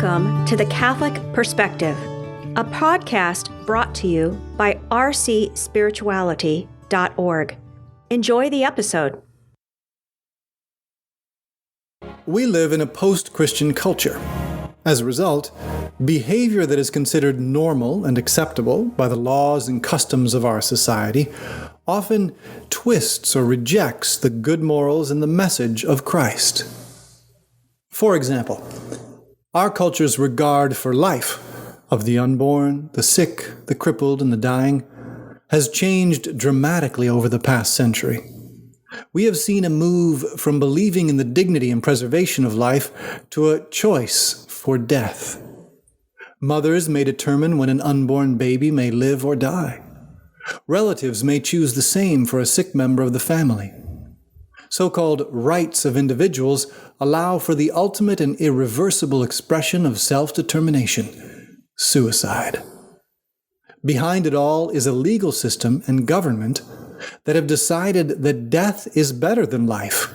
Welcome to The Catholic Perspective, a podcast brought to you by rcspirituality.org. Enjoy the episode. We live in a post-Christian culture. As a result, behavior that is considered normal and acceptable by the laws and customs of our society often twists or rejects the good morals and the message of Christ. For example, our culture's regard for life, of the unborn, the sick, the crippled, and the dying, has changed dramatically over the past century. We have seen a move from believing in the dignity and preservation of life to a choice for death. Mothers may determine when an unborn baby may live or die. Relatives may choose the same for a sick member of the family. So-called rights of individuals allow for the ultimate and irreversible expression of self-determination, suicide. Behind it all is a legal system and government that have decided that death is better than life,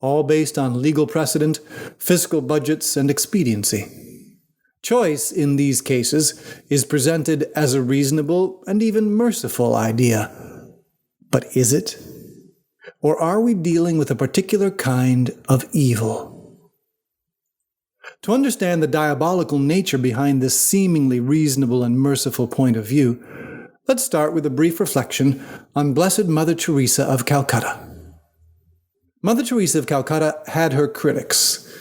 all based on legal precedent, fiscal budgets, and expediency. Choice in these cases is presented as a reasonable and even merciful idea. But is it? Or are we dealing with a particular kind of evil? To understand the diabolical nature behind this seemingly reasonable and merciful point of view, let's start with a brief reflection on Blessed Mother Teresa of Calcutta. Mother Teresa of Calcutta had her critics.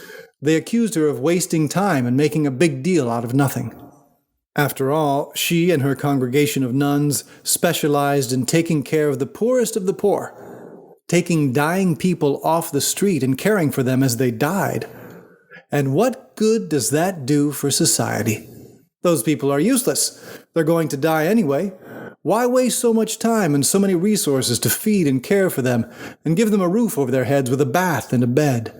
They accused her of wasting time and making a big deal out of nothing. After all, she and her congregation of nuns specialized in taking care of the poorest of the poor, taking dying people off the street and caring for them as they died. And what good does that do for society? Those people are useless. They're going to die anyway. Why waste so much time and so many resources to feed and care for them and give them a roof over their heads with a bath and a bed?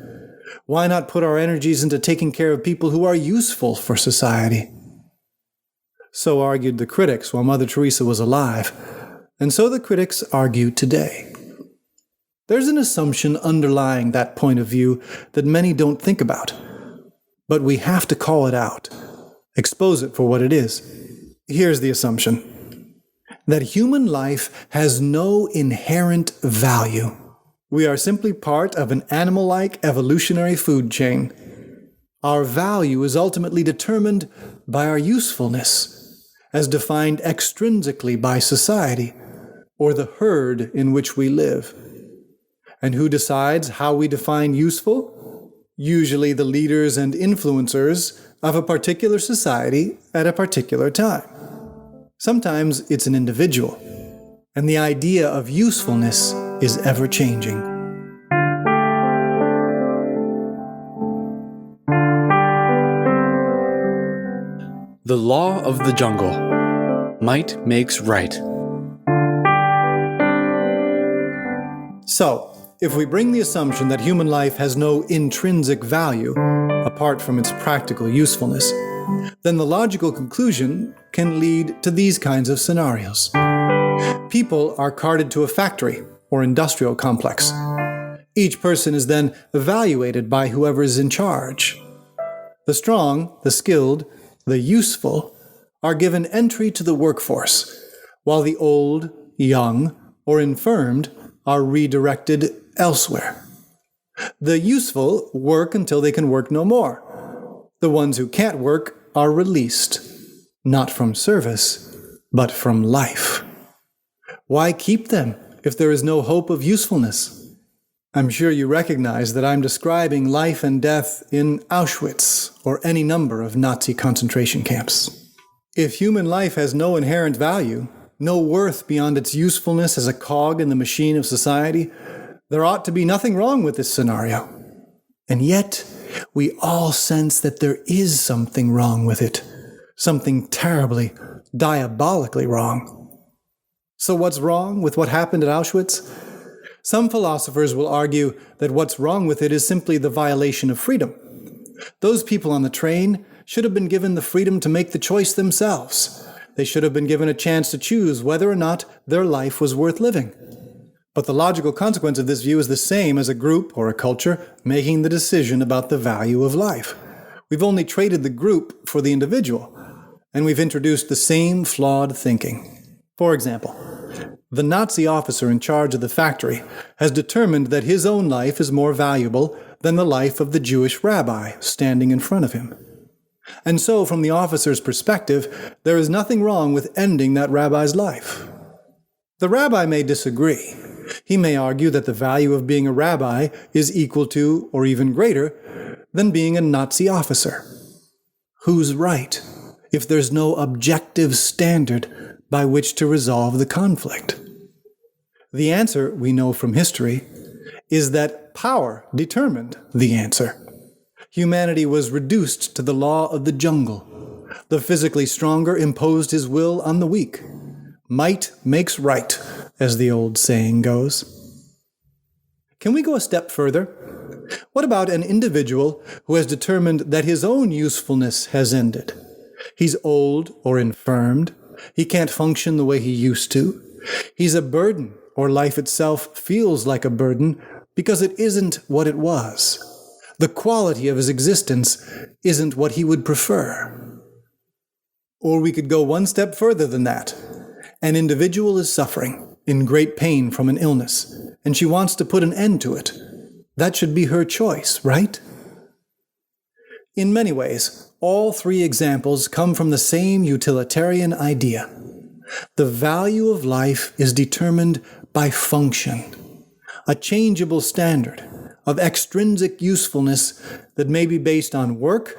Why not put our energies into taking care of people who are useful for society? So argued the critics while Mother Teresa was alive, and so the critics argue today. There's an assumption underlying that point of view that many don't think about, but we have to call it out, expose it for what it is. Here's the assumption: that human life has no inherent value. We are simply part of an animal-like evolutionary food chain. Our value is ultimately determined by our usefulness, as defined extrinsically by society, or the herd in which we live. And who decides how we define useful? Usually the leaders and influencers of a particular society at a particular time. Sometimes it's an individual, and the idea of usefulness is ever-changing. The Law of the Jungle. Might makes right. So, if we bring the assumption that human life has no intrinsic value, apart from its practical usefulness, then the logical conclusion can lead to these kinds of scenarios. People are carted to a factory or industrial complex. Each person is then evaluated by whoever is in charge. The strong, the skilled, the useful are given entry to the workforce, while the old, young, or infirmed are redirected elsewhere. The useful work until they can work no more. The ones who can't work are released, not from service, but from life. Why keep them if there is no hope of usefulness? I'm sure you recognize that I'm describing life and death in Auschwitz or any number of Nazi concentration camps. If human life has no inherent value, no worth beyond its usefulness as a cog in the machine of society, there ought to be nothing wrong with this scenario. And yet, we all sense that there is something wrong with it, something terribly, diabolically wrong. So what's wrong with what happened at Auschwitz? Some philosophers will argue that what's wrong with it is simply the violation of freedom. Those people on the train should have been given the freedom to make the choice themselves. They should have been given a chance to choose whether or not their life was worth living. But the logical consequence of this view is the same as a group or a culture making the decision about the value of life. We've only traded the group for the individual, and we've introduced the same flawed thinking. For example, the Nazi officer in charge of the factory has determined that his own life is more valuable than the life of the Jewish rabbi standing in front of him. And so, from the officer's perspective, there is nothing wrong with ending that rabbi's life. The rabbi may disagree. He may argue that the value of being a rabbi is equal to, or even greater, than being a Nazi officer. Who's right if there's no objective standard by which to resolve the conflict? The answer, we know from history, is that power determined the answer. Humanity was reduced to the law of the jungle. The physically stronger imposed his will on the weak. Might makes right, as the old saying goes. Can we go a step further? What about an individual who has determined that his own usefulness has ended? He's old or infirmed. He can't function the way he used to. He's a burden, or life itself feels like a burden because it isn't what it was. The quality of his existence isn't what he would prefer. Or we could go one step further than that. An individual is suffering, in great pain from an illness, and she wants to put an end to it. That should be her choice, right? In many ways, all three examples come from the same utilitarian idea. The value of life is determined by function, a changeable standard of extrinsic usefulness that may be based on work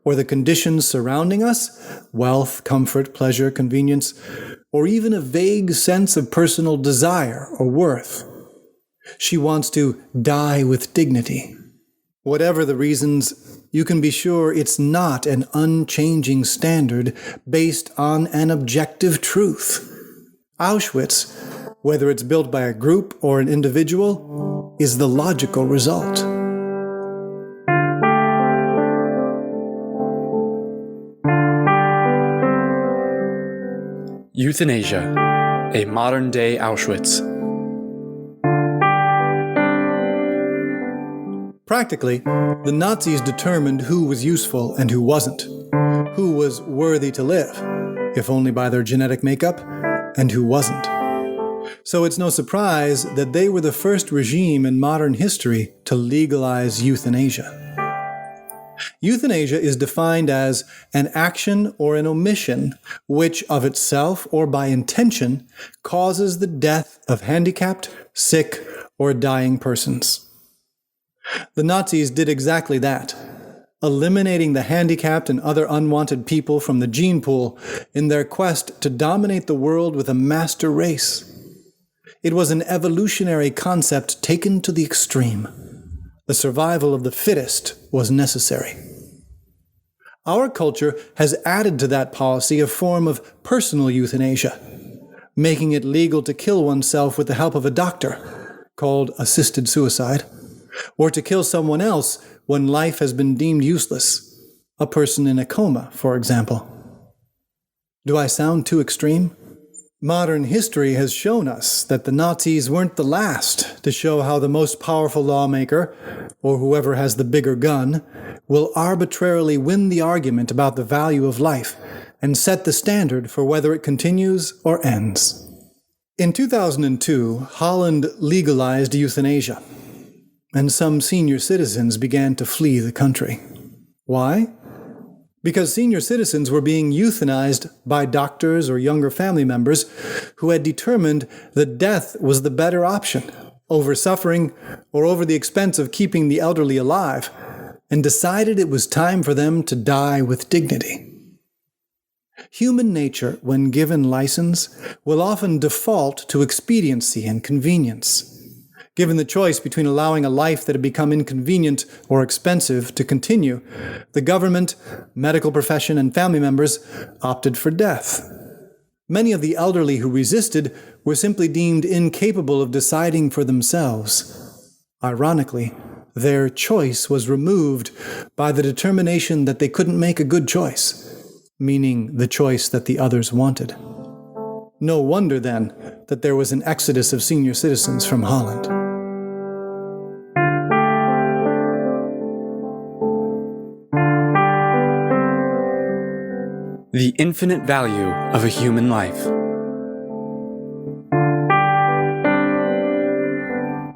or the conditions surrounding us, wealth, comfort, pleasure, convenience, or even a vague sense of personal desire or worth. She wants to die with dignity. Whatever the reasons, you can be sure it's not an unchanging standard based on an objective truth. Auschwitz, whether it's built by a group or an individual, is the logical result. Euthanasia, a modern-day Auschwitz. Practically, the Nazis determined who was useful and who wasn't, who was worthy to live, if only by their genetic makeup, and who wasn't. So it's no surprise that they were the first regime in modern history to legalize euthanasia. Euthanasia is defined as an action or an omission which, of itself or by intention, causes the death of handicapped, sick, or dying persons. The Nazis did exactly that, eliminating the handicapped and other unwanted people from the gene pool in their quest to dominate the world with a master race. It was an evolutionary concept taken to the extreme. The survival of the fittest was necessary. Our culture has added to that policy a form of personal euthanasia, making it legal to kill oneself with the help of a doctor, called assisted suicide, or to kill someone else when life has been deemed useless, a person in a coma, for example. Do I sound too extreme? Modern history has shown us that the Nazis weren't the last to show how the most powerful lawmaker, or whoever has the bigger gun, will arbitrarily win the argument about the value of life and set the standard for whether it continues or ends. In 2002, Holland legalized euthanasia, and some senior citizens began to flee the country. Why? Because senior citizens were being euthanized by doctors or younger family members who had determined that death was the better option over suffering or over the expense of keeping the elderly alive, and decided it was time for them to die with dignity. Human nature, when given license, will often default to expediency and convenience. Given the choice between allowing a life that had become inconvenient or expensive to continue, the government, medical profession, and family members opted for death. Many of the elderly who resisted were simply deemed incapable of deciding for themselves. Ironically, their choice was removed by the determination that they couldn't make a good choice, meaning the choice that the others wanted. No wonder, then, that there was an exodus of senior citizens from Holland. the infinite value of a human life.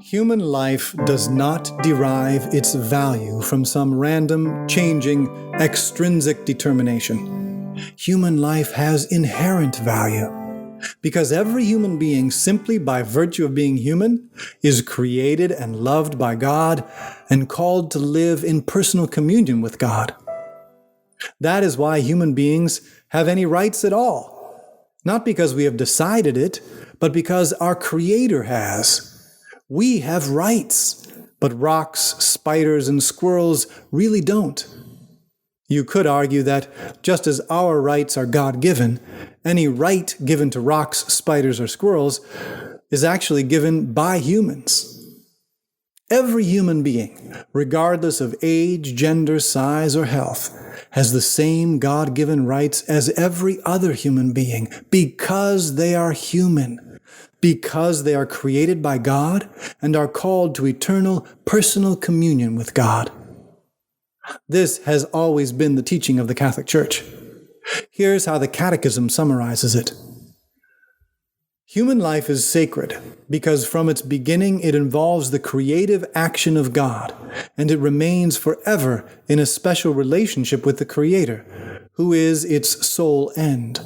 Human life does not derive its value from some random, changing, extrinsic determination. Human life has inherent value, because every human being, simply by virtue of being human, is created and loved by God and called to live in personal communion with God. That is why human beings have any rights at all, not because we have decided it, but because our Creator has. We have rights, but rocks, spiders, and squirrels really don't. You could argue that just as our rights are God-given, any right given to rocks, spiders, or squirrels is actually given by humans. Every human being, regardless of age, gender, size, or health, has the same God-given rights as every other human being because they are human, because they are created by God and are called to eternal personal communion with God. This has always been the teaching of the Catholic Church. Here's how the Catechism summarizes it. Human life is sacred because from its beginning it involves the creative action of God, and it remains forever in a special relationship with the Creator, who is its sole end.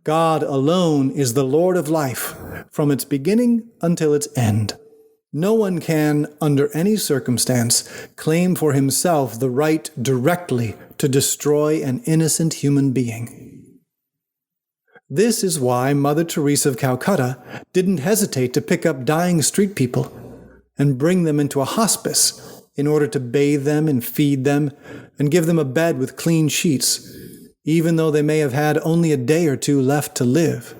God alone is the Lord of life, from its beginning until its end. No one can, under any circumstance, claim for himself the right directly to destroy an innocent human being. This is why Mother Teresa of Calcutta didn't hesitate to pick up dying street people and bring them into a hospice in order to bathe them and feed them and give them a bed with clean sheets, even though they may have had only a day or two left to live.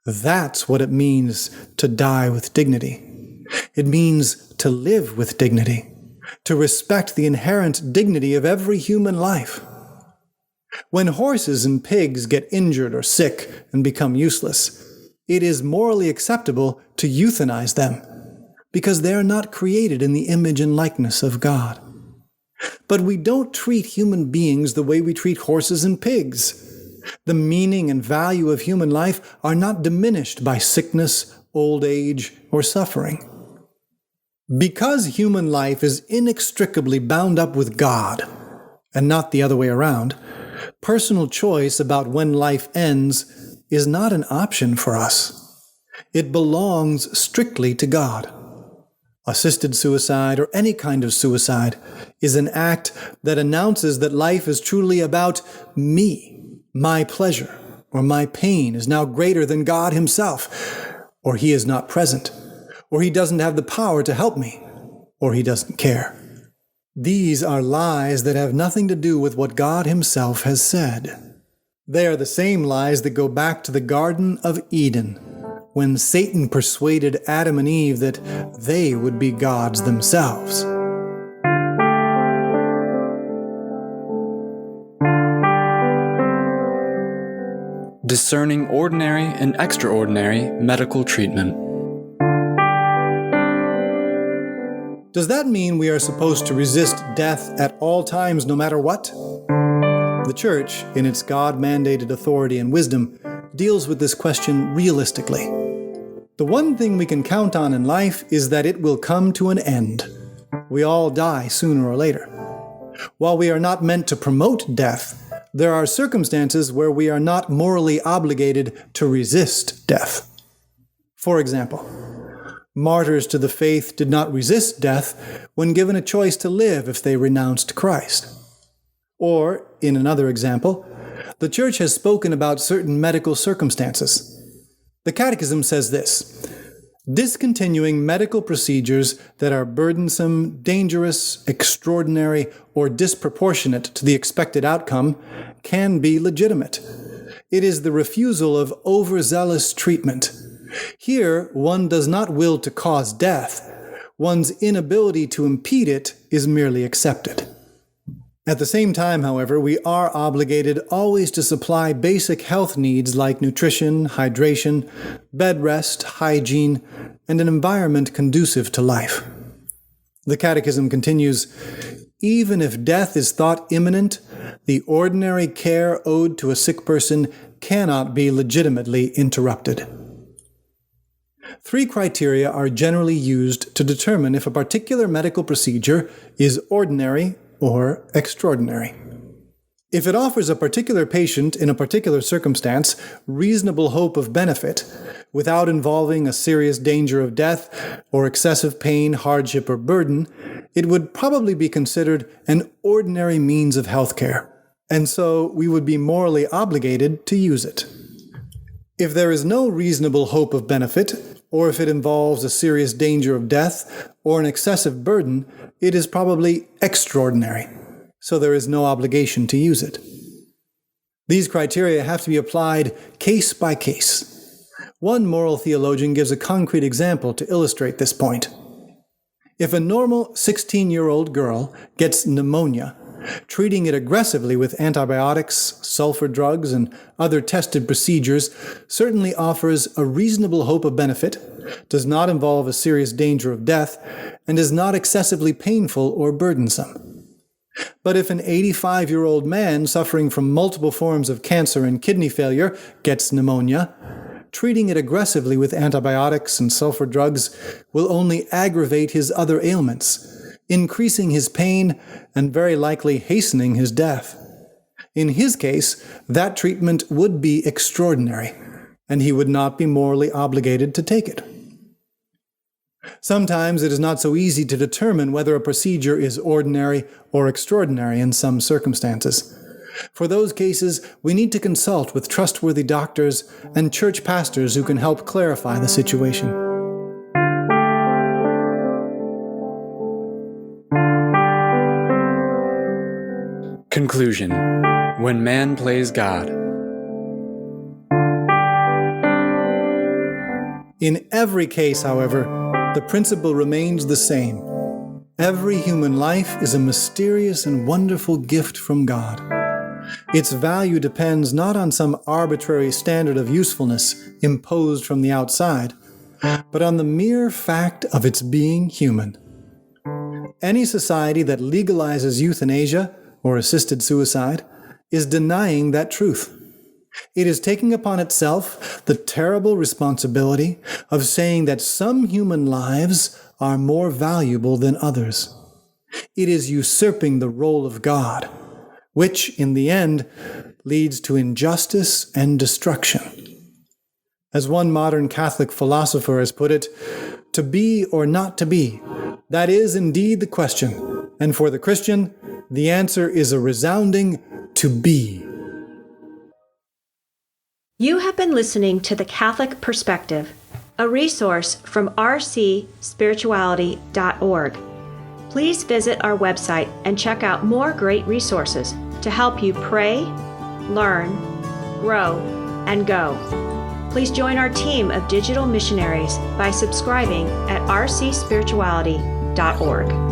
That's what it means to die with dignity. It means to live with dignity, to respect the inherent dignity of every human life. When horses and pigs get injured or sick and become useless, it is morally acceptable to euthanize them, because they are not created in the image and likeness of God. But we don't treat human beings the way we treat horses and pigs. The meaning and value of human life are not diminished by sickness, old age, or suffering. Because human life is inextricably bound up with God, and not the other way around, personal choice about when life ends is not an option for us. It belongs strictly to God. Assisted suicide, or any kind of suicide, is an act that announces that life is truly about me, my pleasure, or my pain is now greater than God Himself, or He is not present, or He doesn't have the power to help me, or He doesn't care. These are lies that have nothing to do with what God Himself has said. They are the same lies that go back to the Garden of Eden, when Satan persuaded Adam and Eve that they would be gods themselves. Discerning ordinary and extraordinary medical treatment. Does that mean we are supposed to resist death at all times, no matter what? The Church, in its God-mandated authority and wisdom, deals with this question realistically. The one thing we can count on in life is that it will come to an end. We all die sooner or later. While we are not meant to promote death, there are circumstances where we are not morally obligated to resist death. For example, martyrs to the faith did not resist death when given a choice to live if they renounced Christ. Or, in another example, the Church has spoken about certain medical circumstances. The Catechism says this: discontinuing medical procedures that are burdensome, dangerous, extraordinary, or disproportionate to the expected outcome can be legitimate. It is the refusal of overzealous treatment. Here, one does not will to cause death. One's inability to impede it is merely accepted. At the same time, however, we are obligated always to supply basic health needs like nutrition, hydration, bed rest, hygiene, and an environment conducive to life. The Catechism continues, even if death is thought imminent, the ordinary care owed to a sick person cannot be legitimately interrupted. 3 criteria are generally used to determine if a particular medical procedure is ordinary or extraordinary. If it offers a particular patient in a particular circumstance reasonable hope of benefit, without involving a serious danger of death or excessive pain, hardship, or burden, it would probably be considered an ordinary means of health care, and so we would be morally obligated to use it. If there is no reasonable hope of benefit, or if it involves a serious danger of death or an excessive burden, it is probably extraordinary, so there is no obligation to use it. These criteria have to be applied case by case. One moral theologian gives a concrete example to illustrate this point. If a normal 16-year-old girl gets pneumonia, treating it aggressively with antibiotics, sulfur drugs, and other tested procedures certainly offers a reasonable hope of benefit, does not involve a serious danger of death, and is not excessively painful or burdensome. But if an 85-year-old man suffering from multiple forms of cancer and kidney failure gets pneumonia, treating it aggressively with antibiotics and sulfur drugs will only aggravate his other ailments, increasing his pain and very likely hastening his death. In his case, that treatment would be extraordinary, and he would not be morally obligated to take it. Sometimes it is not so easy to determine whether a procedure is ordinary or extraordinary in some circumstances. For those cases, we need to consult with trustworthy doctors and church pastors who can help clarify the situation. Conclusion. When man plays God. In every case, however, the principle remains the same. Every human life is a mysterious and wonderful gift from God. Its value depends not on some arbitrary standard of usefulness imposed from the outside, but on the mere fact of its being human. Any society that legalizes euthanasia or assisted suicide is denying that truth. It is taking upon itself the terrible responsibility of saying that some human lives are more valuable than others. It is usurping the role of God, which, in the end, leads to injustice and destruction. As one modern Catholic philosopher has put it, to be or not to be, that is indeed the question, and for the Christian, the answer is a resounding to be. You have been listening to The Catholic Perspective, a resource from rcspirituality.org. Please visit our website and check out more great resources to help you pray, learn, grow, and go. Please join our team of digital missionaries by subscribing at rcspirituality.org.